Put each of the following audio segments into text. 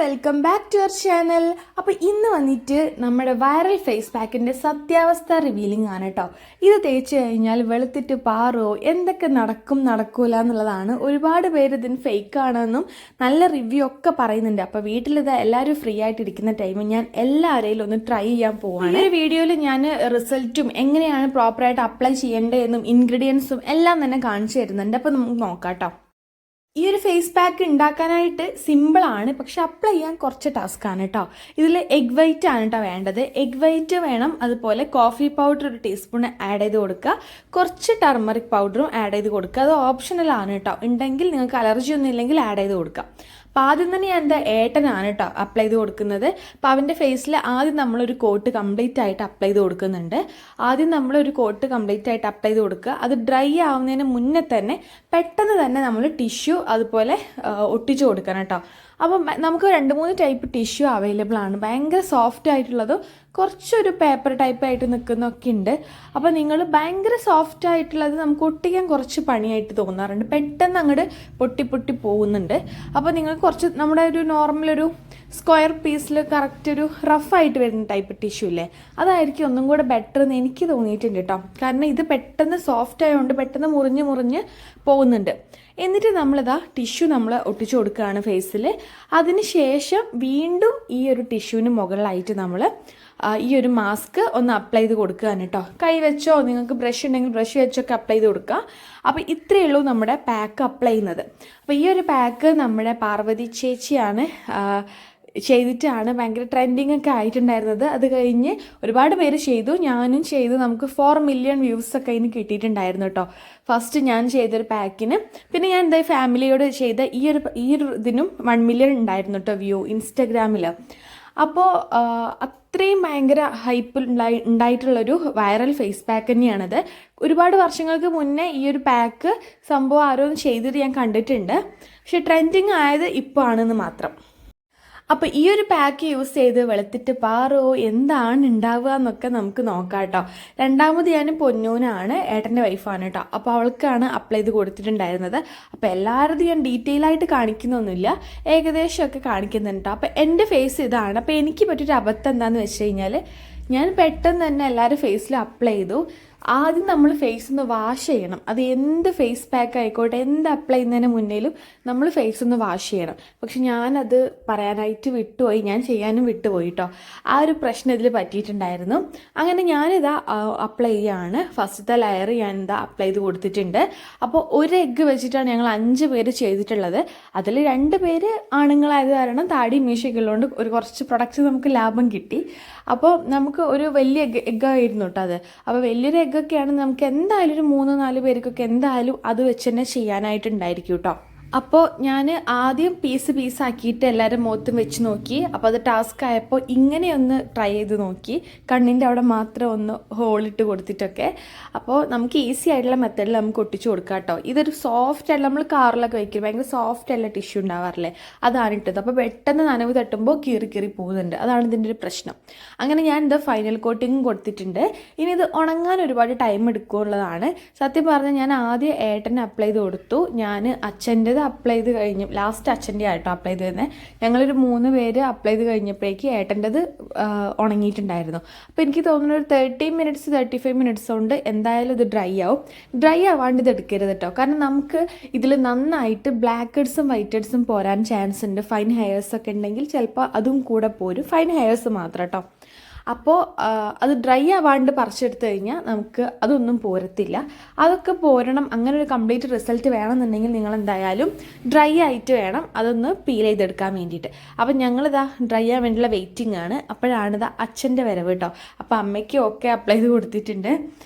Welcome back to our channel. അപ്പോൾ ഇന്ന് വന്നിട്ട് നമ്മുടെ വൈറൽ ഫേസ് പാക്കിൻ്റെ സത്യാവസ്ഥ റിവീലിംഗ് ആണ് കേട്ടോ. ഇത് തേച്ച് കഴിഞ്ഞാൽ വെളുത്തിട്ട് പാറോ എന്തൊക്കെ നടക്കൂല എന്നുള്ളതാണ്. ഒരുപാട് പേര് ഇതിന് ഫേക്ക് ആണെന്നും നല്ല റിവ്യൂ ഒക്കെ പറയുന്നുണ്ട്. അപ്പോൾ വീട്ടിലിത് എല്ലാവരും ഫ്രീ ആയിട്ടിരിക്കുന്ന ടൈമിൽ ഞാൻ എല്ലാവരെയും ഒന്ന് ട്രൈ ചെയ്യാൻ പോവാണ്. ഈ വീഡിയോയിൽ ഞാൻ റിസൾട്ടും എങ്ങനെയാണ് പ്രോപ്പറായിട്ട് അപ്ലൈ ചെയ്യേണ്ടതെന്നും ഇൻഗ്രീഡിയൻസും എല്ലാം തന്നെ കാണിച്ചു തരുന്നുണ്ട്. അപ്പോൾ നമുക്ക് നോക്കാം കേട്ടോ. ഈ ഒരു ഫേസ് പാക്ക് ഉണ്ടാക്കാനായിട്ട് സിമ്പിളാണ്, പക്ഷെ അപ്ലൈ ചെയ്യാൻ കുറച്ച് ടാസ്ക്കാണ് കേട്ടോ. ഇതിൽ എഗ് വൈറ്റ് ആണ് കേട്ടോ വേണ്ടത്. എഗ് വൈറ്റ് വേണം, അതുപോലെ കോഫി പൗഡർ 1 ടീസ്പൂൺ ആഡ് ചെയ്ത് കൊടുക്കുക, കുറച്ച് ടർമറിക് പൗഡറും ആഡ് ചെയ്ത് കൊടുക്കുക. അത് ഓപ്ഷണലാണ് കേട്ടോ, ഉണ്ടെങ്കിൽ നിങ്ങൾക്ക് അലർജി ഒന്നും ഇല്ലെങ്കിൽ ആഡ് ചെയ്ത് കൊടുക്കുക. അപ്പോൾ ആദ്യം തന്നെ ഞാൻ എൻ്റെ ഏട്ടനാണ് കേട്ടോ അപ്ലൈ ചെയ്ത് കൊടുക്കുന്നത്. അപ്പോൾ അവൻ്റെ ഫേസിൽ ആദ്യം നമ്മളൊരു കോട്ട് കംപ്ലീറ്റ് ആയിട്ട് അപ്ലൈ ചെയ്ത് കൊടുക്കുന്നുണ്ട്. ആദ്യം നമ്മളൊരു കോട്ട് കംപ്ലീറ്റ് ആയിട്ട് അപ്ലൈ ചെയ്ത് കൊടുക്കുക. അത് ഡ്രൈ ആവുന്നതിന് മുന്നേ തന്നെ പെട്ടെന്ന് തന്നെ നമ്മൾ ടിഷ്യൂ അതുപോലെ ഒട്ടിച്ചു കൊടുക്കണം കേട്ടോ. അപ്പം നമുക്ക് 2-3 ടൈപ്പ് ടിഷ്യൂ അവൈലബിൾ ആണ്. ഭയങ്കര സോഫ്റ്റ് ആയിട്ടുള്ളതും കുറച്ചൊരു പേപ്പർ ടൈപ്പ് ആയിട്ട് നിൽക്കുന്നതൊക്കെ ഉണ്ട്. അപ്പോൾ നിങ്ങൾ ഭയങ്കര സോഫ്റ്റ് ആയിട്ടുള്ളത് നമുക്ക് ഒട്ടിക്കാൻ കുറച്ച് പണിയായിട്ട് തോന്നാറുണ്ട്, പെട്ടെന്ന് അങ്ങോട്ട് പൊട്ടി പോകുന്നുണ്ട്. അപ്പോൾ നിങ്ങൾ കുറച്ച് നമ്മുടെ ഒരു നോർമൽ ഒരു സ്ക്വയർ പീസിൽ കറക്റ്റ് ഒരു റഫായിട്ട് വരുന്ന ടൈപ്പ് ടിഷ്യൂ ഇല്ലേ, അതായിരിക്കും ഒന്നും കൂടെ ബെറ്റർ എന്ന് എനിക്ക് തോന്നിയിട്ടുണ്ട് കേട്ടോ. കാരണം ഇത് പെട്ടെന്ന് സോഫ്റ്റ് ആയതുകൊണ്ട് പെട്ടെന്ന് മുറിഞ്ഞ് പോകുന്നുണ്ട്. എന്നിട്ട് നമ്മളിതാ ടിഷ്യൂ നമ്മൾ ഒട്ടിച്ചു കൊടുക്കുകയാണ് ഫേസിൽ. അതിന് ശേഷം വീണ്ടും ഈ ഒരു ടിഷ്യൂവിന് മുകളിലായിട്ട് നമ്മൾ ഈ ഒരു മാസ്ക് ഒന്ന് അപ്ലൈ ചെയ്ത് കൊടുക്കുകയാണ് കേട്ടോ. കൈ വെച്ചോ നിങ്ങൾക്ക് ബ്രഷ് ഉണ്ടെങ്കിൽ ബ്രഷ് വെച്ചൊക്കെ അപ്ലൈ ചെയ്ത് കൊടുക്കുക. അപ്പോൾ ഇത്രയേ ഉള്ളൂ നമ്മുടെ പാക്ക് അപ്ലൈ ചെയ്യുന്നത്. അപ്പോൾ ഈ ഒരു പാക്ക് നമ്മുടെ പാർവതി ചേച്ചിയാണ് ചെയ്തിട്ടാണ് ഭയങ്കര ട്രെൻഡിങ് ഒക്കെ ആയിട്ടുണ്ടായിരുന്നത്. അത് കഴിഞ്ഞ് ഒരുപാട് പേര് ചെയ്തു, ഞാനും ചെയ്തു. നമുക്ക് 4 മില്യൺ വ്യൂസൊക്കെ അതിന് കിട്ടിയിട്ടുണ്ടായിരുന്നു കേട്ടോ ഫസ്റ്റ് ഞാൻ ചെയ്തൊരു പാക്കിന്. പിന്നെ ഞാൻ എന്താ ഫാമിലിയോട് ചെയ്ത ഈ ഒരു ഇതിനും 1 മില്യൺ ഉണ്ടായിരുന്നു കേട്ടോ വ്യൂ ഇൻസ്റ്റഗ്രാമിൽ. അപ്പോൾ അത്രയും ഭയങ്കര ഹൈപ്പ് ഉണ്ടായിട്ടുള്ളൊരു വൈറൽ ഫേസ് പാക്ക് തന്നെയാണത്. ഒരുപാട് വർഷങ്ങൾക്ക് മുന്നേ ഈ ഒരു പാക്ക് സംഭവം ആരോ ചെയ്തിട്ട് ഞാൻ കണ്ടിട്ടുണ്ട്, പക്ഷെ ട്രെൻഡിങ് ആയത് ഇപ്പോൾ ആണെന്ന് മാത്രം. അപ്പോൾ ഈ ഒരു പാക്ക് യൂസ് ചെയ്ത് വെളുത്തിട്ട് പാറോ എന്താണ് ഉണ്ടാവുക എന്നൊക്കെ നമുക്ക് നോക്കാം കേട്ടോ. രണ്ടാമത് ഞാൻ പൊന്നൂനാണ്, ഏട്ടൻ്റെ വൈഫാണ് കേട്ടോ. അപ്പോൾ അവൾക്കാണ് അപ്ലൈ ചെയ്ത് കൊടുത്തിട്ടുണ്ടായിരുന്നത്. അപ്പോൾ എല്ലാവരും ഞാൻ ഡീറ്റെയിൽ ആയിട്ട് കാണിക്കുന്നൊന്നുമില്ല, ഏകദേശമൊക്കെ കാണിക്കുന്നുണ്ട് കേട്ടോ. അപ്പോൾ എൻ്റെ ഫേസ് ഇതാണ്. അപ്പോൾ എനിക്ക് പറ്റിയൊരു അബദ്ധം എന്താണെന്ന് വെച്ച് കഴിഞ്ഞാൽ ഞാൻ പെട്ടെന്ന് തന്നെ എല്ലാവരും ഫേസിൽ അപ്ലൈ ചെയ്തു. ആദ്യം നമ്മൾ ഫേസ് ഒന്ന് വാഷ് ചെയ്യണം. അത് എന്ത് ഫേസ് പാക്ക് ആയിക്കോട്ടെ, എന്ത് അപ്ലൈ ചെയ്യുന്നതിന് മുന്നേലും നമ്മൾ ഫേസ് ഒന്ന് വാഷ് ചെയ്യണം. പക്ഷെ ഞാനത് പറയാനായിട്ട് വിട്ടുപോയി, ഞാൻ ചെയ്യാനും വിട്ടുപോയി കേട്ടോ. ആ ഒരു പ്രശ്നം ഇതിൽ പറ്റിയിട്ടുണ്ടായിരുന്നു. അങ്ങനെ ഞാനിതാ അപ്ലൈ ചെയ്യുകയാണ്. ഫസ്റ്റത്തെ ലെയർ ഞാനിതാ അപ്ലൈ ചെയ്ത് കൊടുത്തിട്ടുണ്ട്. അപ്പോൾ ഒരു എഗ്ഗ് വെച്ചിട്ടാണ് ഞങ്ങൾ 5 പേര് ചെയ്തിട്ടുള്ളത്. അതിൽ 2 പേര് ആണുങ്ങളായത് കാരണം താടി മീശയൊക്കെ ഉള്ളതുകൊണ്ട് കുറച്ച് പ്രൊഡക്ട്സ് നമുക്ക് ലാഭം കിട്ടി. അപ്പോൾ നമുക്ക് ഒരു വലിയ എഗ്ഗായിരുന്നു കേട്ടോ അത്. അപ്പോൾ വലിയൊരു എഗ്ഗൊക്കെയാണ് നമുക്ക് എന്തായാലും ഒരു 3-4 പേർക്കൊക്കെ എന്തായാലും അത് വെച്ച് തന്നെ ചെയ്യാനായിട്ടുണ്ടായിരിക്കും കേട്ടോ. അപ്പോൾ ഞാൻ ആദ്യം പീസാക്കിയിട്ട് എല്ലാവരും മുഖത്തും വെച്ച് നോക്കി. അപ്പോൾ അത് ടാസ്ക് ആയപ്പോൾ ഇങ്ങനെയൊന്ന് ട്രൈ ചെയ്ത് നോക്കി, കണ്ണിൻ്റെ അവിടെ മാത്രം ഒന്ന് ഹോളിട്ട് കൊടുത്തിട്ടൊക്കെ. അപ്പോൾ നമുക്ക് ഈസി ആയിട്ടുള്ള മെത്തേഡിൽ നമുക്ക് ഒട്ടിച്ച് കൊടുക്കാം കേട്ടോ. ഇതൊരു സോഫ്റ്റ് ആയിട്ടുള്ള നമ്മൾ കാറിലൊക്കെ വയ്ക്കും, ഭയങ്കര സോഫ്റ്റ് ആയിട്ടുള്ള ടിഷ്യൂ ഉണ്ടാവാറില്ലേ, അതാണ് ഇട്ടത്. അപ്പോൾ പെട്ടെന്ന് നനവ് തട്ടുമ്പോൾ കീറി പോകുന്നുണ്ട്, അതാണ് ഇതിൻ്റെ ഒരു പ്രശ്നം. അങ്ങനെ ഞാൻ ഇത് ഫൈനൽ കോട്ടിങ്ങും കൊടുത്തിട്ടുണ്ട്. ഇനി ഇത് ഉണങ്ങാൻ ഒരുപാട് ടൈം എടുക്കുള്ളതാണ്. സത്യം പറഞ്ഞാൽ ഞാൻ ആദ്യം ഏട്ടനെ അപ്ലൈ ചെയ്ത് കൊടുത്തു. ഞാൻ അച്ഛൻ്റെ അപ്ലൈ ചെയ്ത് കഴിഞ്ഞ് ലാസ്റ്റ് അച്ഛൻ്റെ ആയിട്ടോ അപ്ലൈ ചെയ്ത് തന്നെ. ഞങ്ങളൊരു 3 പേര് അപ്ലൈ ചെയ്ത് കഴിഞ്ഞപ്പോഴേക്ക് ഏട്ടൻ്റെത് ഉണങ്ങിയിട്ടുണ്ടായിരുന്നു. അപ്പോൾ എനിക്ക് തോന്നുന്നു ഒരു 35 മിനിറ്റ്സ് കൊണ്ട് എന്തായാലും ഇത് ഡ്രൈ ആവും. ഡ്രൈ ആവാണ്ട് ഇത് എടുക്കരുത് കേട്ടോ, കാരണം നമുക്ക് ഇതിൽ നന്നായിട്ട് ബ്ലാക്ക് ഹെഡ്സും വൈറ്റ് ഹെഡ്സും പോരാൻ ചാൻസ് ഉണ്ട്. ഫൈൻ ഹെയർസൊക്കെ ഉണ്ടെങ്കിൽ ചിലപ്പോൾ അതും കൂടെ പോരും, ഫൈൻ ഹെയർസ് മാത്രം കേട്ടോ. അപ്പോൾ അത് ഡ്രൈ ആവാണ്ട് പറിച്ചെടുത്ത് കഴിഞ്ഞാൽ നമുക്ക് അതൊന്നും പോരത്തില്ല. അതൊക്കെ പോരണം. അങ്ങനെ ഒരു കംപ്ലീറ്റ് റിസൾട്ട് വേണമെന്നുണ്ടെങ്കിൽ നിങ്ങൾ എന്തായാലും ഡ്രൈ ആയിട്ട് വേണം അതൊന്ന് പീൽ ചെയ്തെടുക്കാൻ വേണ്ടിയിട്ട്. അപ്പം ഞങ്ങളിതാ ഡ്രൈ ആവാൻ വേണ്ടിയുള്ള വെയിറ്റിംഗ് ആണ്. അപ്പോഴാണിതാ അച്ഛൻ്റെ വരവ് കേട്ടോ. അപ്പോൾ അമ്മയ്ക്ക് ഒക്കെ അപ്ലൈ ചെയ്ത് കൊടുത്തിട്ടുണ്ട്.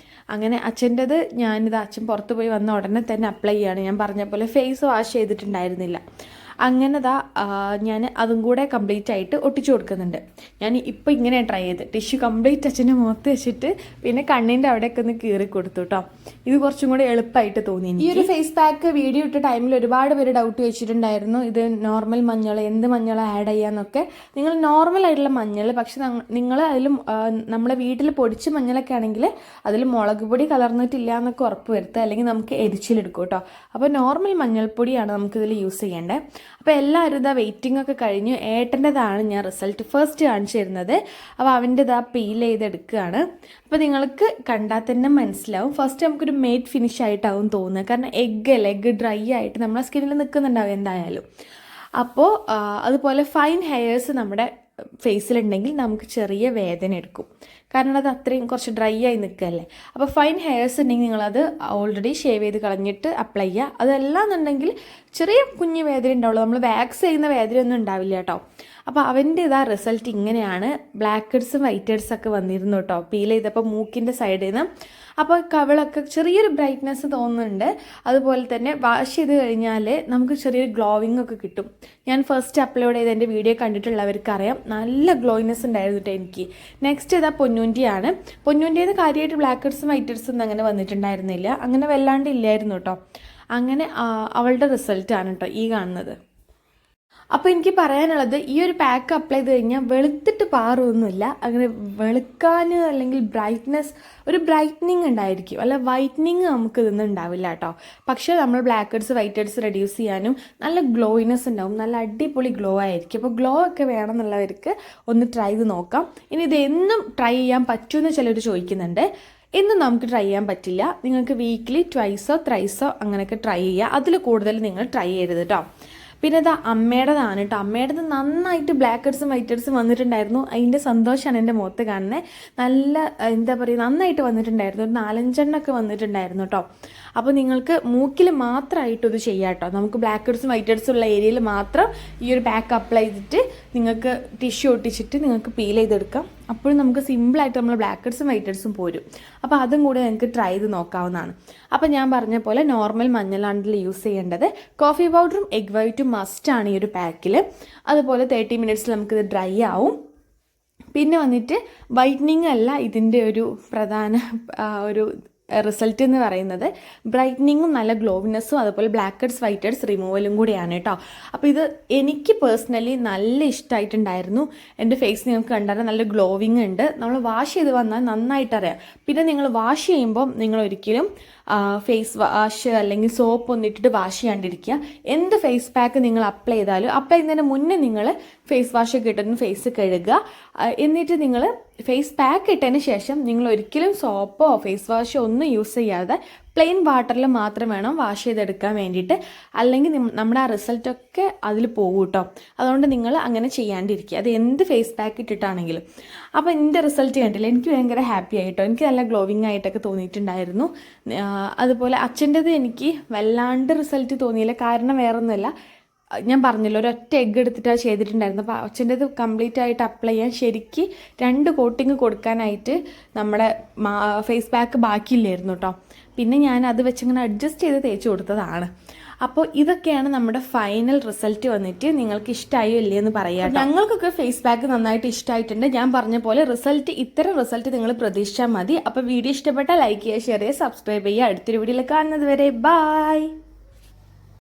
അങ്ങനെ അച്ഛൻ്റെത് ഞാനിത് അച്ഛൻ പുറത്ത് പോയി വന്ന ഉടനെ തന്നെ അപ്ലൈ ചെയ്യുകയാണ്. ഞാൻ പറഞ്ഞ പോലെ ഫേസ് വാഷ് ചെയ്തിട്ടുണ്ടായിരുന്നില്ല. അങ്ങനെ ഞാൻ അതും കൂടെ കംപ്ലീറ്റ് ആയിട്ട് ഒട്ടിച്ചു കൊടുക്കുന്നുണ്ട്. ഞാൻ ഇപ്പോൾ ഇങ്ങനെ ട്രൈ ചെയ്ത് ടിഷ്യൂ കംപ്ലീറ്റ് അച്ഛൻ്റെ മുഖത്ത് വെച്ചിട്ട് പിന്നെ കണ്ണിൻ്റെ അവിടെയൊക്കെ ഒന്ന് കീറി കൊടുത്തു കേട്ടോ. ഇത് കുറച്ചും കൂടി എളുപ്പമായിട്ട് തോന്നി. ഈ ഒരു ഫേസ് പാക്ക് വീഡിയോ ഇട്ട ടൈമിൽ ഒരുപാട് പേര് ഡൗട്ട് വെച്ചിട്ടുണ്ടായിരുന്നു, ഇത് നോർമൽ മഞ്ഞൾ എന്ത് മഞ്ഞൾ ആഡ് ചെയ്യാന്നൊക്കെ. നിങ്ങൾ നോർമൽ ആയിട്ടുള്ള മഞ്ഞൾ, പക്ഷെ നിങ്ങൾ അതിലും നമ്മളെ വീട്ടിൽ പൊടിച്ച മഞ്ഞളൊക്കെ ആണെങ്കിൽ അതിൽ മുളക് പൊടി കലർന്നിട്ടില്ല എന്നൊക്കെ ഉറപ്പ് വരുത്തുക, അല്ലെങ്കിൽ നമുക്ക് എരിച്ചിലെടുക്കും കേട്ടോ. അപ്പോൾ നോർമൽ മഞ്ഞൾപ്പൊടിയാണ് നമുക്കിതിൽ യൂസ് ചെയ്യേണ്ടത്. അപ്പോൾ എല്ലാവരും ഇതാ വെയിറ്റിംഗ് ഒക്കെ കഴിഞ്ഞു. ഏട്ടൻ്റെതാണ് ഞാൻ റിസൾട്ട് ഫസ്റ്റ് കാണിച്ചു തരുന്നത്. അപ്പോൾ അവൻ്റെ ഇതാ പീൽ ചെയ്തെടുക്കുകയാണ്. അപ്പോൾ നിങ്ങൾക്ക് കണ്ടാൽ തന്നെ മനസ്സിലാവും. ഫസ്റ്റ് നമുക്കൊരു മേറ്റ് ഫിനിഷ് ആയിട്ടാവും തോന്നുന്നത്, കാരണം എഗ്ഗ് ഡ്രൈ ആയിട്ട് നമ്മളെ സ്കിന്നിൽ നിൽക്കുന്നുണ്ടാവും എന്തായാലും. അപ്പോൾ അതുപോലെ ഫൈൻ ഹെയർസ് നമ്മുടെ ഫേസിലുണ്ടെങ്കിൽ നമുക്ക് ചെറിയ വേദന എടുക്കും, കാരണം അത് അത്രയും കുറച്ച് ഡ്രൈ ആയി നിൽക്കുകയല്ലേ. അപ്പോൾ ഫൈൻ ഹെയർസ് ഉണ്ടെങ്കിൽ നിങ്ങളത് ഓൾറെഡി ഷേവ് ചെയ്ത് കളഞ്ഞിട്ട് അപ്ലൈ ചെയ്യുക. അതല്ല എന്നുണ്ടെങ്കിൽ ചെറിയ കുഞ്ഞു വേദന ഉണ്ടാവുള്ളൂ, നമ്മൾ വാക്സ് ചെയ്യുന്ന വേദനയൊന്നും ഉണ്ടാവില്ല കേട്ടോ. അപ്പോൾ അവൻ്റെ ഇതാ റിസൾട്ട് ഇങ്ങനെയാണ്. ബ്ലാക്ക് ഹെഡ്സും വൈറ്റ് ഹെഡ്സും ഒക്കെ വന്നിരുന്നു കേട്ടോ പീൽ ചെയ്തപ്പോൾ മൂക്കിൻ്റെ സൈഡിൽ നിന്ന്. അപ്പോൾ കവിളൊക്കെ ചെറിയൊരു ബ്രൈറ്റ്നെസ് തോന്നുന്നുണ്ട്. അതുപോലെ തന്നെ വാഷ് ചെയ്ത് കഴിഞ്ഞാൽ നമുക്ക് ചെറിയൊരു ഗ്ലോവിങ് ഒക്കെ കിട്ടും. ഞാൻ ഫസ്റ്റ് അപ്ലോഡ് ചെയ്ത് എൻ്റെ വീഡിയോ കണ്ടിട്ടുള്ളവർക്കറിയാം, നല്ല ഗ്ലോയിനെസ് ഉണ്ടായിരുന്നു കേട്ടോ എനിക്ക്. നെക്സ്റ്റ് ഇതാ പൊന്നൂൻ്റെയാണ്. പൊന്നൂൻ്റേന്ന് കാര്യമായിട്ട് ബ്ലാക്ക് ഹെഡ്സും വൈറ്റ് ഹെഡ്സും ഒന്നും അങ്ങനെ വന്നിട്ടുണ്ടായിരുന്നില്ല, അങ്ങനെ വല്ലാണ്ട് ഇല്ലായിരുന്നു കേട്ടോ. അങ്ങനെ അവളുടെ റിസൾട്ടാണ് കേട്ടോ ഈ കാണുന്നത്. അപ്പോൾ എനിക്ക് പറയാനുള്ളത്, ഈ ഒരു പാക്ക് അപ്ലൈ ചെയ്ത് കഴിഞ്ഞാൽ വെളുത്തിട്ട് പാറൊന്നുമില്ല, അങ്ങനെ വെളുക്കാൻ അല്ലെങ്കിൽ ഒരു ബ്രൈറ്റ്നിങ് ഉണ്ടായിരിക്കും, അല്ല വൈറ്റനിങ് നമുക്ക് ഇതൊന്നും ഉണ്ടാവില്ല കേട്ടോ. പക്ഷേ നമ്മൾ blackheads whiteheads reduce ചെയ്യാനും നല്ല ഗ്ലോയിനെസ് ഉണ്ടാവും, നല്ല അടിപൊളി ഗ്ലോ ആയിരിക്കും. അപ്പോൾ ഗ്ലോ ഒക്കെ വേണമെന്നുള്ളവർക്ക് ഒന്ന് ട്രൈ ചെയ്ത് നോക്കാം. ഇനി ഇതെന്നും ട്രൈ ചെയ്യാൻ പറ്റുമെന്ന് ചിലർ ചോദിക്കുന്നുണ്ട്. എന്നും നമുക്ക് ട്രൈ ചെയ്യാൻ പറ്റില്ല, നിങ്ങൾക്ക് വീക്ക്ലി ട്വൈസോ ത്രൈസോ അങ്ങനെയൊക്കെ ട്രൈ ചെയ്യുക, അതിൽ കൂടുതൽ നിങ്ങൾ ട്രൈ ചെയ്യരുത് കേട്ടോ. പിന്നെ ഇത് അമ്മയുടേതാണ് കേട്ടോ. അമ്മയുടേത് നന്നായിട്ട് ബ്ലാക്ക് ഹെഡ്സും വൈറ്റ് ഹെഡ്സും വന്നിട്ടുണ്ടായിരുന്നു. അതിൻ്റെ സന്തോഷമാണ് എൻ്റെ മുഖത്ത് കാണുന്നത്. നല്ല എന്താ പറയുക, നന്നായിട്ട് വന്നിട്ടുണ്ടായിരുന്നു. ഒരു 4-5 വന്നിട്ടുണ്ടായിരുന്നു കേട്ടോ. അപ്പോൾ നിങ്ങൾക്ക് മൂക്കിൽ മാത്രമായിട്ട് ഇത് ചെയ്യാം കേട്ടോ. നമുക്ക് ബ്ലാക്ക് ഹെഡ്സും വൈറ്റ് ഹെഡ്സും ഉള്ള ഏരിയയിൽ മാത്രം ഈ ഒരു പാക്ക് അപ്ലൈ ചെയ്തിട്ട് നിങ്ങൾക്ക് ടിഷ്യൂ ഒട്ടിച്ചിട്ട് നിങ്ങൾക്ക് പീൽ ചെയ്തെടുക്കാം. അപ്പോഴും നമുക്ക് സിമ്പിളായിട്ട് നമ്മൾ ബ്ലാക്ക് ഹെഡ്സും വൈറ്റ് ഹെഡ്സും പോരും. അപ്പോൾ അതും കൂടെ നിങ്ങൾക്ക് ട്രൈ ചെയ്ത് നോക്കാവുന്നതാണ്. അപ്പോൾ ഞാൻ പറഞ്ഞ പോലെ നോർമൽ മഞ്ഞളാണ്ടിൽ യൂസ് ചെയ്യേണ്ടത്. കോഫി പൗഡറും എഗ് വൈറ്റും മസ്റ്റാണ് ഈ ഒരു പാക്കിൽ. അതുപോലെ 30 മിനിറ്റ്സിൽ നമുക്കിത് ഡ്രൈ ആവും. പിന്നെ വന്നിട്ട് വൈറ്റനിങ് അല്ല ഇതിൻ്റെ ഒരു പ്രധാന ഒരു റിസൾട്ട് എന്ന് പറയുന്നത്, ബ്രൈറ്റനിങ്ങും നല്ല ഗ്ലോവിനെസ്സും അതുപോലെ ബ്ലാക്ക് ഹെഡ്സ് വൈറ്റ് ഹെഡ്സ് റിമൂവലും കൂടിയാണ് കേട്ടോ. അപ്പോൾ ഇത് എനിക്ക് പേഴ്സണലി നല്ല ഇഷ്ടമായിട്ടുണ്ടായിരുന്നു. എൻ്റെ ഫേസ് നിങ്ങൾക്ക് കണ്ടാൽ നല്ല ഗ്ലോവിങ് ഉണ്ട്. നമ്മൾ വാഷ് ചെയ്ത് വന്നാൽ നന്നായിട്ടറിയാം. പിന്നെ നിങ്ങൾ വാഷ് ചെയ്യുമ്പം നിങ്ങൾ ഒരിക്കലും ഫേസ് വാഷ് അല്ലെങ്കിൽ സോപ്പ് ഒന്നും ഇട്ടിട്ട് വാഷ് ചെയ്യാണ്ടിരിക്കുക. എന്ത് ഫേസ് പാക്ക് നിങ്ങൾ അപ്ലൈ ചെയ്താലും അപ്ലൈ ചെയ്യുന്നതിന് മുന്നേ നിങ്ങൾ ഫേസ് വാഷ് ഒക്കെ ഇട്ടിട്ട് ഫേസ് കഴുകുക. എന്നിട്ട് നിങ്ങൾ ഫേസ് പാക്ക് ഇട്ടതിന് ശേഷം നിങ്ങൾ ഒരിക്കലും സോപ്പോ ഫേസ് വാഷോ ഒന്നും യൂസ് ചെയ്യാതെ പ്ലെയിൻ വാട്ടറിൽ മാത്രം വേണം വാഷ് ചെയ്തെടുക്കാൻ വേണ്ടിയിട്ട്, അല്ലെങ്കിൽ നമ്മുടെ ആ റിസൾട്ടൊക്കെ അതിൽ പോകും കേട്ടോ. അതുകൊണ്ട് നിങ്ങൾ അങ്ങനെ ചെയ്യാണ്ടിരിക്കുക, അത് എന്ത് ഫേസ് പാക്ക് ഇട്ടിട്ടാണെങ്കിലും. അപ്പോൾ എൻ്റെ റിസൾട്ട് കണ്ടില്ല, എനിക്ക് ഭയങ്കര ഹാപ്പി ആയിട്ടോ. എനിക്ക് നല്ല ഗ്ലോവിങ് ആയിട്ടൊക്കെ തോന്നിയിട്ടുണ്ടായിരുന്നു. അതുപോലെ അച്ഛൻ്റെത് എനിക്ക് വല്ലാണ്ട് റിസൾട്ട് തോന്നിയില്ല, കാരണം വേറൊന്നുമല്ല, ഞാൻ പറഞ്ഞല്ലോ ഒരൊറ്റ എഗ്ഗ് എടുത്തിട്ടാണ് ചെയ്തിട്ടുണ്ടായിരുന്നു. അപ്പോൾ അച്ഛൻ്റെത് കംപ്ലീറ്റ് ആയിട്ട് അപ്ലൈ ചെയ്യാൻ ശരിക്ക് 2 കോട്ടിങ് കൊടുക്കാനായിട്ട് നമ്മുടെ ഫേസ് പാക്ക് ബാക്കിയില്ലായിരുന്നു കേട്ടോ. പിന്നെ ഞാൻ അത് വെച്ചിങ്ങനെ അഡ്ജസ്റ്റ് ചെയ്ത് തേച്ച് കൊടുത്തതാണ്. അപ്പോൾ ഇതൊക്കെയാണ് നമ്മുടെ ഫൈനൽ റിസൾട്ട് വന്നിട്ട്. നിങ്ങൾക്ക് ഇഷ്ടമായോ ഇല്ലേ എന്ന് പറയാം. ഞങ്ങൾക്കൊക്കെ ഫേസ് പാക്ക് നന്നായിട്ട് ഇഷ്ടമായിട്ടുണ്ട്. ഞാൻ പറഞ്ഞ പോലെ ഇത്തരം റിസൾട്ട് നിങ്ങൾ പ്രതീക്ഷിച്ചാൽ മതി. അപ്പോൾ വീഡിയോ ഇഷ്ടപ്പെട്ടാൽ ലൈക്ക് ചെയ്യുക, ഷെയർ ചെയ്യുക, സബ്സ്ക്രൈബ് ചെയ്യുക. അടുത്തൊരു വീഡിയോയിൽ കാണുന്നത് വരെ ബൈ.